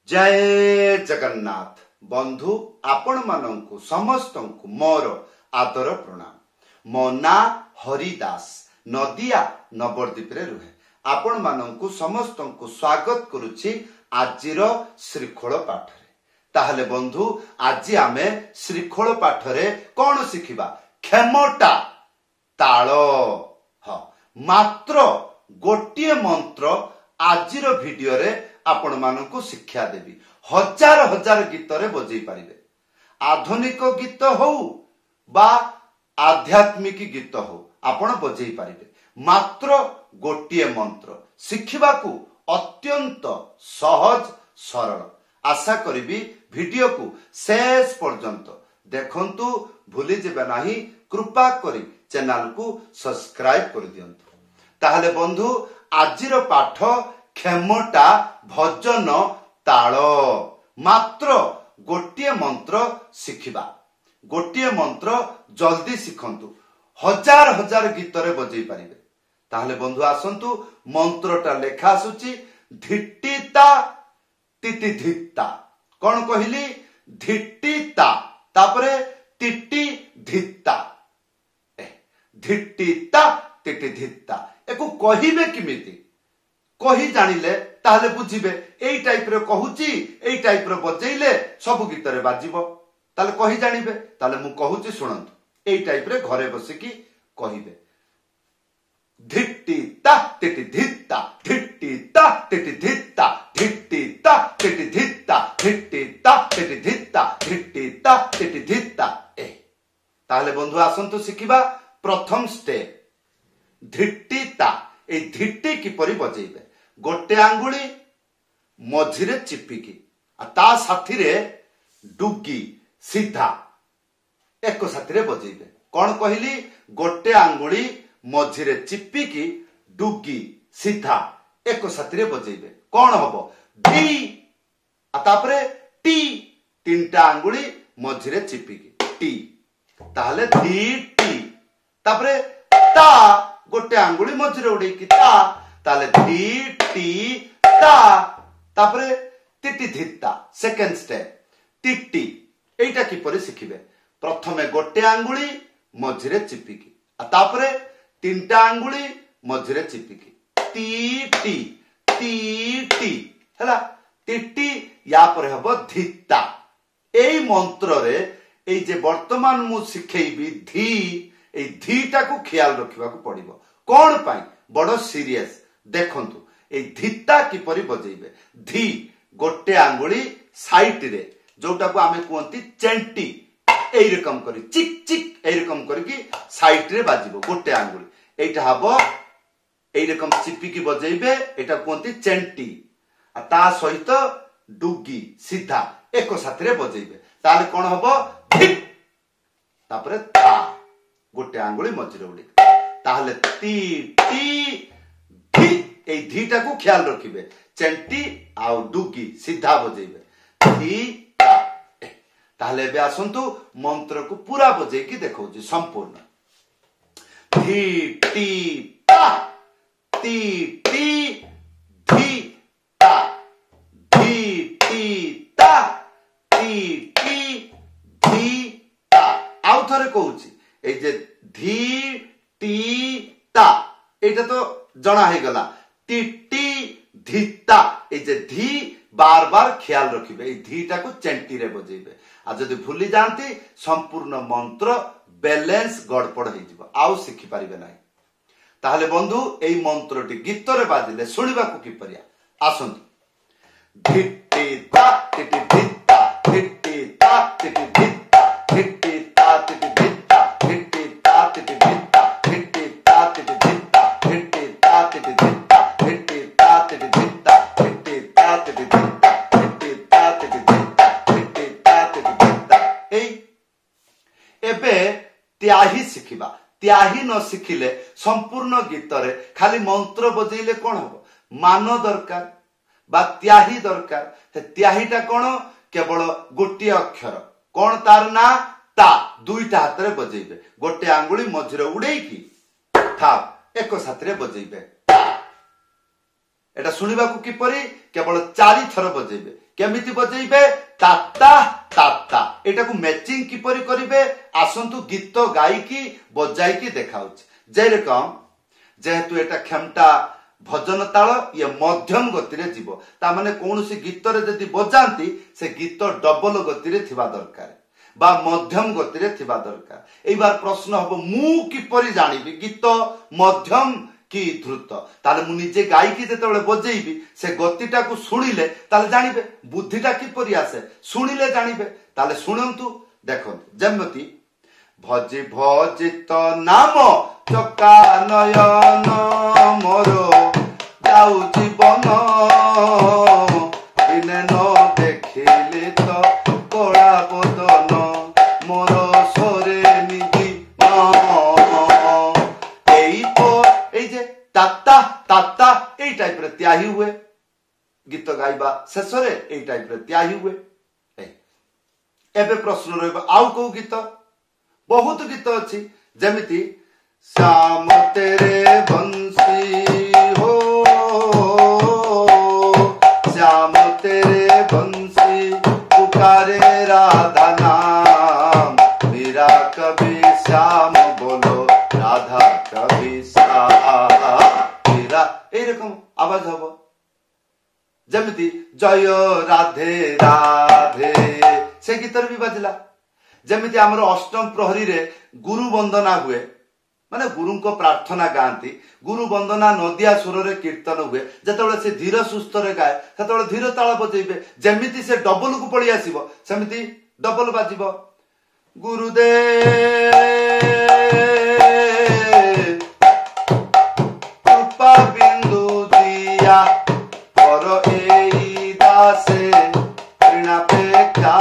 जय जगन्नाथ बंधु आपण मानंकु समस्तंकु मोर आदर प्रणाम। मो ना हरिदास नदिया नवरदीप रे रुहे आपण मानंकु समस्तंकु स्वागत करुछि आजिर श्रीखोल पाठ रे। ताहले बंधु आज आमे श्रीखोल पाठ रे कोन शिखिबा खेमटा ताल। मात्र गोटिए मंत्र आजिर वीडियो रे आपण मानकु शिक्षा देबी। हजार हजार गीत रे बजै पारिबे। आधुनिक गीत हो बा आध्यात्मिक गीत हो आपण बजै पारिबे। मात्र गोटिए मंत्र शिखिबाकू अत्यंत सहज सरल। आशा करिबी वीडियो को शेष पर्यंत देखंतु भूली जेबे नाही। कृपा करी चैनल को सब्सक्राइब कर दियंतु। ताहले बंधु आजिर पाठ खेमटा भजन ताल। मात्र गोटिए मंत्र शिखिबा। गोटिए मंत्र जल्दी शिखंतु। हजार हजार गीत रे बजै पारिबे। ताहले बंधु आसंतु मंत्रटा लेखा आसुची धिट्टिता तिति धित्ता। कौन कहली धिट्टिता तापरे तिटि धित्ता। धिट्टिता तिटि धित्ता एको कहिबे किमिति कही जानिले ताहले बुझिबे। एई टाइप रे कहूची एई टाइप रे बजेइले सब गीत रे बाजिबो ताले कही जानिबे। ताले मु कहूची सुनंतु एई टाइप रे घरे बसिकी कहिबे धिट्टिता तिटि धित्ता धिट्टिता तिटि धित्ता धिट्टिता तिटि धित्ता धिट्टिता तिटि धित्ता धिट्टिता तिटि धित्ता। ताहले बंधु आसंतु शिखिबा प्रथम स्टेप धिट्टिता। ए धिट्टी किपरि बजेइबे गोटे आंगुली मझिरे चिपिकी ता साथी रे डुगी सीधा एक साथी रे बजेइबे। कौन कहली गोटे आंगुली मझिरे चिपिकी डुगी सीधा एक साथी रे बजेइबे। कौन हबो डी तापरे टी तीनटा आंगुली मझिरे चिपिकी टी ताहले डी टी तापरे ता गोटे आंगुली मझिरे उड़े की ता ताले धी टी ता तापरे तिटि धित्ता। Second step तिटि। एटा किपरि शिखिबे प्रथमे गोटे आंगुली मझिरे चिपिकी तापरे तीनटा आंगुली मझिरे चिपिकी टी टी टी टी हला तिटि या परे हबो धित्ता। एई मंत्र रे एई जे वर्तमान मु शिखेइबी धी ए धीटा को ख्याल रखिबा को पड़िबो। कोन पाई बड़ सीरियस देखंतु ए धित्ता किपरि बजेइबे। धी गोटे आंगुली साइट रे जोटा को आमे कहंती चेंटी एई रकम करी चिक चिक एई रकम करी की साइट रे बाजिबो गोटे आंगुली। एटा हबो एई रकम चिपी की बजेइबे एटा कहंती चेंटी ता सहित डुगी सीधा एक साथ रे बजेइबे। ताले कोन हबो धिक तापरे ता गोटे आंगुली मझिरे उड़ी ताहले ती टी धी ए धीटा को ख्याल रखिबे। चेंटी आउ डुगी सीधा बजेइबे धी ता। ताहले बे आसंतु मंत्र को पूरा बजे की देखौची संपूर्ण धी टी ता ती टी धी ता धी टी ता ती टी धी ता। आउ थरे कहूची ए जे धी टी ता एटा तो जना हे गला टिटी धित्ता। ए जे धी बार बार ख्याल रखिबे ए धीटा को चेंटी रे बजेइबे। आ जदि भूली जानती संपूर्ण मंत्र बैलेंस गड़पड़ हे जिवो आउ शिखि पारिबे नाही। ताहले बंधु एई मंत्रटी गीत रे बाजिले सुनिबा को किपरिया आसंतु धिट्टिता तिटि धित्ता धिट्टिता तिटि धित्ता धिट्टिता तिटि धित्ता धिट्टिता तिटि धित्ता धिट्टिता तिटि धित्ता धिट्टिता तिटि धित्ता धिट्टिता तिटि धित्ता धिट्टिता तिटि धित्ता धिट्टिता तिटि धित्ता धिट्टिता तिटि धित्ता। एबे त्याही शिखिबा। त्याही न शिखिले संपूर्ण गीत रे खाली मंत्र बजेइले कोन हबो मान दरकार बा त्याही दरकार। हे त्याहीटा कोन केवल गोटिए अक्षर कोन तार ना ता दुईटा हाथ रे बजेइबे। गोटे आंगुली मझिरे उड़ेई की था एक साथ रे बजेइबे। एटा सुनिबा को किपरि केवल 4 थर बजेबे केमिति बजेबे ताता ताता एटा को मैचिंग किपरि करिवे आसंतु गीत गायकी बजाइकी देखाउछ जे रकम जेहेतु एटा खेमटा भजन ताल ये मध्यम गति रे जीव ता माने कोनोसी गीत रे जदि बजांती से गीत डबल गति रे थिबा दरकार बा मध्यम गति रे थिबा दरकार। एई बार प्रश्न हबो मु किपरि जानिबी गीत मध्यम कि द्रुत ताले मु निजे गायकी जेतेबेले बजेइबी से गतिटा को सुनिले ताले जानिबे बुद्धिटा किपरि आसे सुनिले जानिबे ताले सुनंतु देखंतु जेमति भजी भजित नाम चका नयन मोर जाऊ जीवन दिने न देखिले तो कड़ा बदन मोर सरे निजी ताता ताता एई टाइप रे त्याही हुए गीत गाइबा शेष रे एई टाइप रे त्याही हुए। एबे प्रश्न रहबो आउ को गीत बहुत गीत अछि जेमिति श्याम तेरे बंसी हो श्याम तेरे बंसी पुकारे राधा नाम मेरा कभी श्याम बोलो राधा कभी श्याम मेरा एरकम आवाज हबो जेमिति जय राधे राधे से गीतर भी बजला जेमिति हमर अष्टम प्रहरी रे गुरु वंदना हुए माने गुरु को प्रार्थना गांती गुरु वंदना नदिया सुर रे कीर्तन हुए जेतेबेले से धीर सुस्थ रे गाए सेतेबेले धीर ताल बजेइबे जेमिति से डबल को पळी आसीबो सेमिति डबल बाजिबो गुरुदेव कृपा बिंदु दिया पर एई दासे ऋणा पेक्षा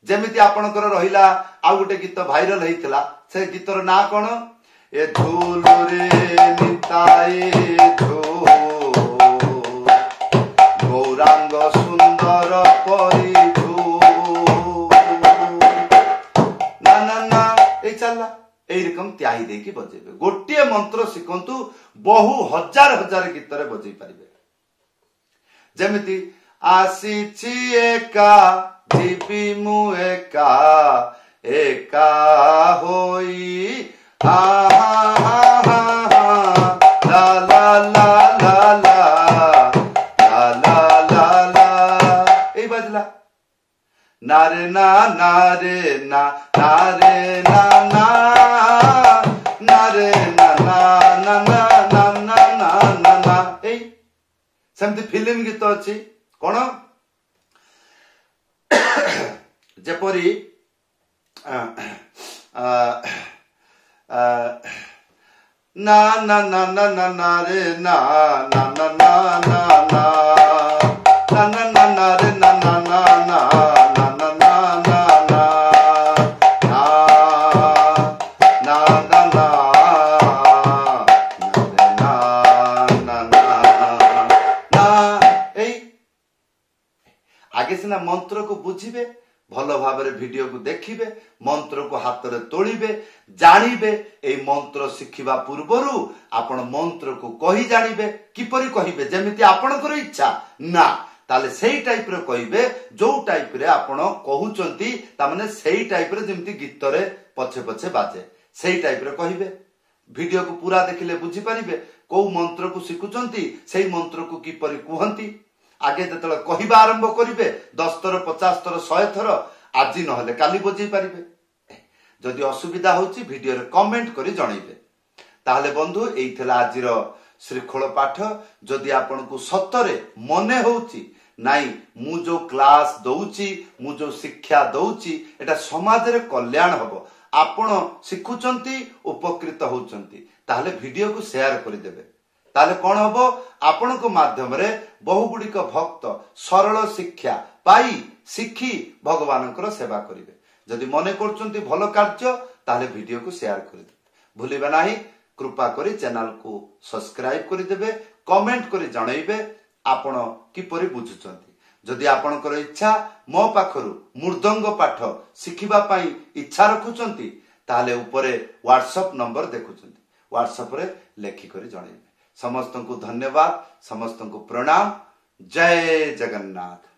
जेमिति आपनकर रहिला आ गोटे गीत भाइरल हेतिला से गीतर ना कोन ए धूल रे निताए धो गौरांग सुंदर परि धो ना ना ना ए चलला एई रकम त्याही देकी बजेबे गोटे मंत्र सिकंतु बहु हजार हजार गीत रे बजै परिबे जेमिति आसीछि एका जीवी मु एका एका होई हा हा हा ला ला ला ला ला ला ला ला ए बजला नारे ना नारे ना नारे ना ना नारे ना ना ना ना ना ना ना ना ए सेमती फिल्म गीत अछि कोन जेपरी ना ना ना ना ना ना रे ना ना ना ना ना ना ना ना ना ना रे ना ना ना ना ना ना ना ना ना ना ना ना आगे सिना मंत्र को बुझिबे भल भाव वीडियो को देखिबे मंत्र को हाथ रे तोलिबे जानिबे ए मंत्र शिखिबा पूर्वरु आपण मंत्र को कहि जानिबे किपरि कहिबे जेमिति आपणकर इच्छा ना ताले सेही टाइप रे कहिबे जो टाइप रे आपण कहउचंती ता माने सेही टाइप रे जेमिति गीत रे पछे पछे बाजे सेही टाइप रे कहिबे वीडियो को पूरा देखिले बुझी परिबे को मंत्र को शिखुचंती सेही मंत्र को किपरि कुहंती आगे जतले कहिबा आरंभ करिवे 10 थर 50 थर 100 थर आज नहले काली बजै पारिबे जदि असुविधा होची वीडियो रे कमेंट करी जणाइबे ताहले बंधु एई थला आजिर श्रीखोल पाठ जदि आपन को सतरे मने होची नाई मु जो क्लास दउची मु जो शिक्षा दउची एटा समाज रे कल्याण हबो आपण शिखुचंती उपकृत होचंती ताहले वीडियो को शेयर करि देबे ताले कोन हबो आपण को माध्यम रे बहुगुडी को भक्त सरल शिक्षा पाई शिखी भगवानकर सेवा करिवे जदि मने करचंती भलो कार्य ताले वीडियो को शेयर करि देबे भूलिबे नाही कृपा करी चैनल को सब्सक्राइब करि देबे कमेंट करी जणाइबे आपण किपरि बुझुचंती जदि आपणकर इच्छा मो पाखरु मृदंग पाठ शिखिबा पाई इच्छा रखुचंती ताले ऊपरे व्हाट्सएप नंबर देखुचंती WhatsApp रे लेखिकरी जणैबे। समस्त को धन्यवाद, समस्त को प्रणाम। जय जगन्नाथ।